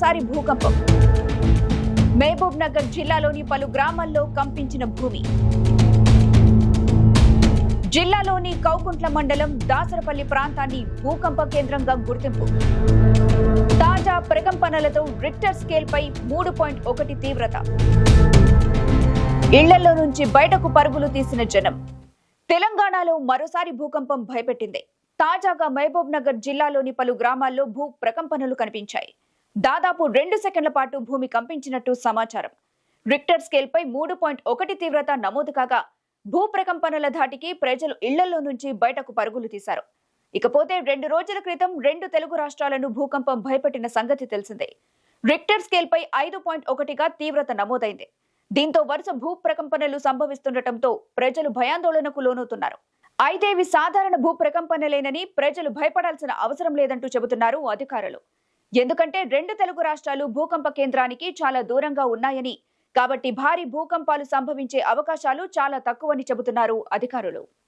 మరోసారి భూకంపం. మహబూబ్ నగర్ జిల్లాలోని పలు గ్రామాల్లో కంపించిన భూమి. జిల్లాలోని కౌకుంట్ల మండలం దాసరపల్లి ప్రాంతాన్ని భూకంప కేంద్రంగా గుర్తింపు. తాజా ప్రకంపనలతో రిక్టర్ స్కేల్ పై 3.1 తీవ్రత. ఇళ్లలో నుంచి బయటకు పరుగులు తీసిన జనం. తెలంగాణలో మరోసారి భూకంపం భయపెట్టింది. తాజాగా మహబూబ్ నగర్ జిల్లాలోని పలు గ్రామాల్లో భూ ప్రకంపనలు కనిపించాయి. దాదాపు 2 సెకండ్ల పాటు భూమి కంపించినట్టు సమాచారం. రిక్టర్ స్కేల్ పై 3.1 తీవ్రత నమోదు కాగా భూ ప్రకంపనల ధాటికి ప్రజలు ఇళ్లలో నుంచి బయటకు పరుగులు తీశారు. ఇకపోతే 2 రోజుల క్రితం 2 తెలుగు రాష్ట్రాలను భూకంపం భయపెట్టిన సంగతి తెలిసిందే. రిక్టర్ స్కేల్ పై 5.1గా తీవ్రత నమోదైంది. దీంతో వరుస భూ ప్రకంపనలు సంభవిస్తుండటంతో ప్రజలు భయాందోళనకు లోనవుతున్నారు. అయితే ఇవి సాధారణ భూ ప్రకంపనలేనని, ప్రజలు భయపడాల్సిన అవసరం లేదంటూ చెబుతున్నారు అధికారులు. ఎందుకంటే 2 తెలుగు రాష్ట్రాలు భూకంప కేంద్రానికి చాలా దూరంగా ఉన్నాయని, కాబట్టి భారీ భూకంపాలు సంభవించే అవకాశాలు చాలా తక్కువని చెబుతున్నారు అధికారులు.